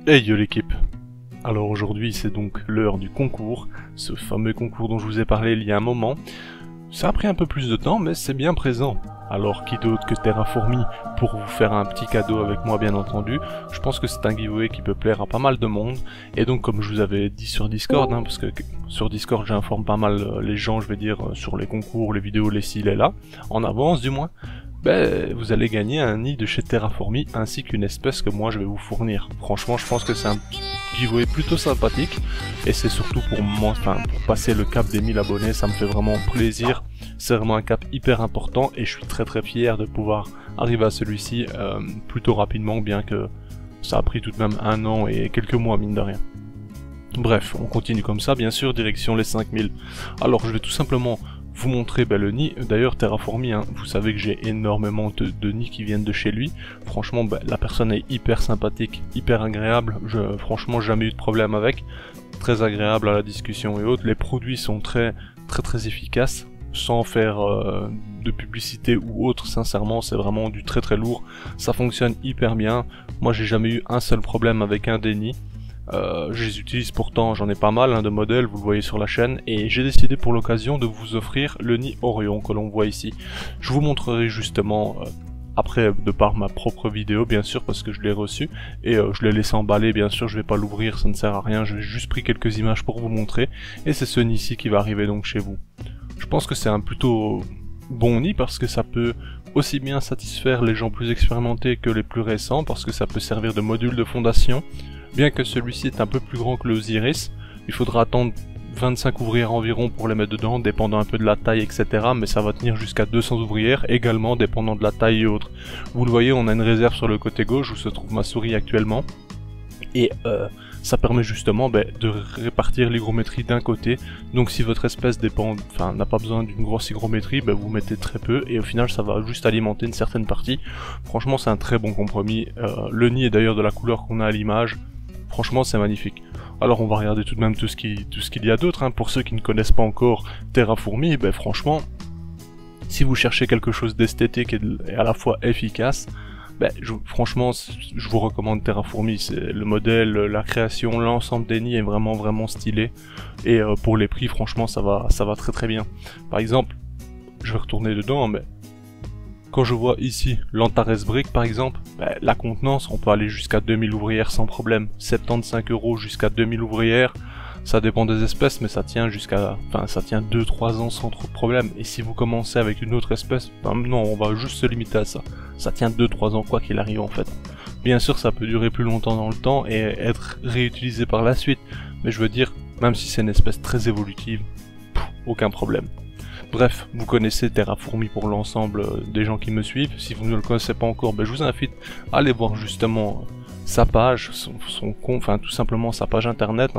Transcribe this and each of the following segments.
Hey yo l'équipe. Alors aujourd'hui c'est donc l'heure du concours, ce fameux concours dont je vous ai parlé il y a un moment. Ça a pris un peu plus de temps mais c'est bien présent. Alors qui d'autre que Terraformi pour vous faire un petit cadeau avec moi bien entendu. Je pense que c'est un giveaway qui peut plaire à pas mal de monde. Et donc comme je vous avais dit sur Discord, parce que sur Discord j'informe pas mal les gens, je vais dire, sur les concours, les vidéos, les ci, les là, en avance du moins. Vous allez gagner un nid de chez Terraformi ainsi qu'une espèce que moi je vais vous fournir. Franchement, je pense que c'est un giveaway plutôt sympathique et c'est surtout pour moi, pour passer le cap des 1000 abonnés, ça me fait vraiment plaisir. C'est vraiment un cap hyper important et je suis très fier de pouvoir arriver à celui-ci plutôt rapidement, bien que ça a pris tout de même un an et quelques mois mine de rien. Bref, on continue comme ça, bien sûr, direction les 5000. Alors je vais tout simplement vous montrer le nid. D'ailleurs Terraformi, vous savez que j'ai énormément de nids qui viennent de chez lui. Franchement la personne est hyper sympathique, hyper agréable, franchement jamais eu de problème avec, très agréable à la discussion et autres. Les produits sont très efficaces, sans faire de publicité ou autre, sincèrement c'est vraiment du très lourd, ça fonctionne hyper bien. Moi j'ai jamais eu un seul problème avec un des nids. Je les utilise pourtant, j'en ai pas mal de modèles, vous le voyez sur la chaîne, et j'ai décidé pour l'occasion de vous offrir le nid Orion que l'on voit ici. Je vous montrerai justement après, de par ma propre vidéo bien sûr, parce que je l'ai reçu, et je l'ai laissé emballer, bien sûr je vais pas l'ouvrir, ça ne sert à rien, j'ai juste pris quelques images pour vous montrer, et c'est ce nid-ci qui va arriver donc chez vous. Je pense que c'est un plutôt bon nid parce que ça peut aussi bien satisfaire les gens plus expérimentés que les plus récents, parce que ça peut servir de module de fondation. Bien que celui-ci est un peu plus grand que le Osiris, il faudra attendre 25 ouvrières environ pour les mettre dedans, dépendant un peu de la taille, etc. Mais ça va tenir jusqu'à 200 ouvrières, également dépendant de la taille et autres. Vous le voyez, on a une réserve sur le côté gauche où se trouve ma souris actuellement. Et ça permet justement de répartir l'hygrométrie d'un côté. Donc si votre espèce n'a pas besoin d'une grosse hygrométrie, vous mettez très peu et au final ça va juste alimenter une certaine partie. Franchement c'est un très bon compromis. Le nid est d'ailleurs de la couleur qu'on a à l'image. Franchement c'est magnifique. Alors on va regarder tout de même tout ce qu'il y a d'autre. Pour ceux qui ne connaissent pas encore Terraformi, franchement, si vous cherchez quelque chose d'esthétique et à la fois efficace, franchement je vous recommande Terraformi. C'est le modèle, la création, l'ensemble des nids est vraiment stylé. Et pour les prix franchement ça va très bien. Par exemple, je vais retourner dedans, mais quand je vois ici l'Antares Brick par exemple, la contenance, on peut aller jusqu'à 2000 ouvrières sans problème. 75 € jusqu'à 2000 ouvrières, ça dépend des espèces, mais ça tient ça tient 2-3 ans sans trop de problème. Et si vous commencez avec une autre espèce, non, on va juste se limiter à ça. Ça tient 2-3 ans quoi qu'il arrive en fait. Bien sûr ça peut durer plus longtemps dans le temps et être réutilisé par la suite, mais je veux dire, même si c'est une espèce très évolutive, aucun problème. Bref, vous connaissez Terraformi pour l'ensemble des gens qui me suivent. Si vous ne le connaissez pas encore, je vous invite à aller voir justement sa page, son compte, tout simplement sa page internet.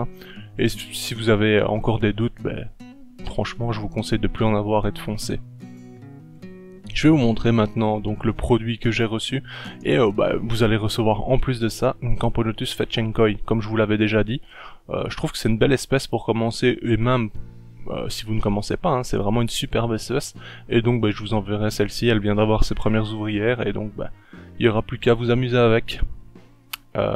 Et si vous avez encore des doutes, franchement je vous conseille de plus en avoir et de foncer. Je vais vous montrer maintenant donc le produit que j'ai reçu et vous allez recevoir en plus de ça une Camponotus Fetchenkoi, comme je vous l'avais déjà dit. Je trouve que c'est une belle espèce pour commencer et même si vous ne commencez pas, c'est vraiment une superbe espèce. Et donc je vous enverrai celle-ci, elle vient d'avoir ses premières ouvrières et donc il n'y aura plus qu'à vous amuser avec.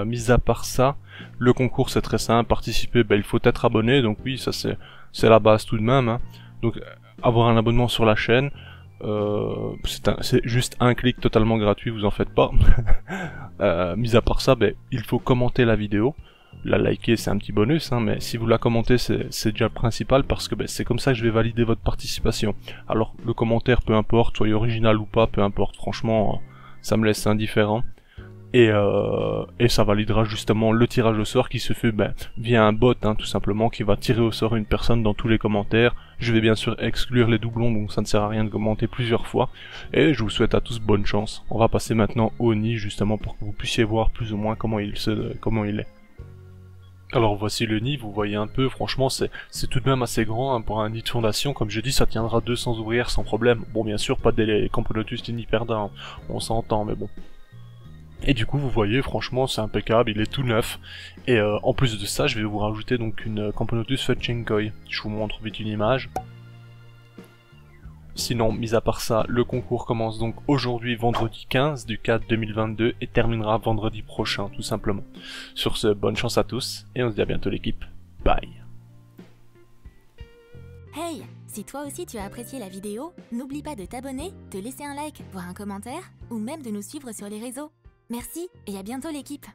Mis à part ça, le concours c'est très simple, participer, il faut être abonné, donc oui ça c'est la base tout de même. Donc avoir un abonnement sur la chaîne, c'est juste un clic totalement gratuit, vous en faites pas. Mis à part ça, il faut commenter la vidéo. La liker c'est un petit bonus, mais si vous la commentez c'est déjà le principal, parce que c'est comme ça que je vais valider votre participation. Alors le commentaire, peu importe, soyez original ou pas, peu importe, franchement ça me laisse indifférent. Et ça validera justement le tirage au sort qui se fait via un bot tout simplement, qui va tirer au sort une personne dans tous les commentaires. Je vais bien sûr exclure les doublons, donc ça ne sert à rien de commenter plusieurs fois. Et je vous souhaite à tous bonne chance. On va passer maintenant au nid justement pour que vous puissiez voir plus ou moins comment il est. Alors voici le nid, vous voyez un peu, franchement c'est tout de même assez grand pour un nid de fondation. Comme je dis, ça tiendra 200 ouvrières sans problème. Bon bien sûr pas des Camponotus ni Perda, on s'entend, mais bon. Et du coup vous voyez, franchement c'est impeccable, il est tout neuf. Et en plus de ça, je vais vous rajouter donc une Camponotus Fetchenkoi. Je vous montre vite une image. Sinon, mis à part ça, le concours commence donc aujourd'hui, vendredi 15 du 4 2022, et terminera vendredi prochain, tout simplement. Sur ce, bonne chance à tous, et on se dit à bientôt l'équipe. Bye. Hey, si toi aussi tu as apprécié la vidéo, n'oublie pas de t'abonner, de laisser un like, voire un commentaire, ou même de nous suivre sur les réseaux. Merci et à bientôt l'équipe.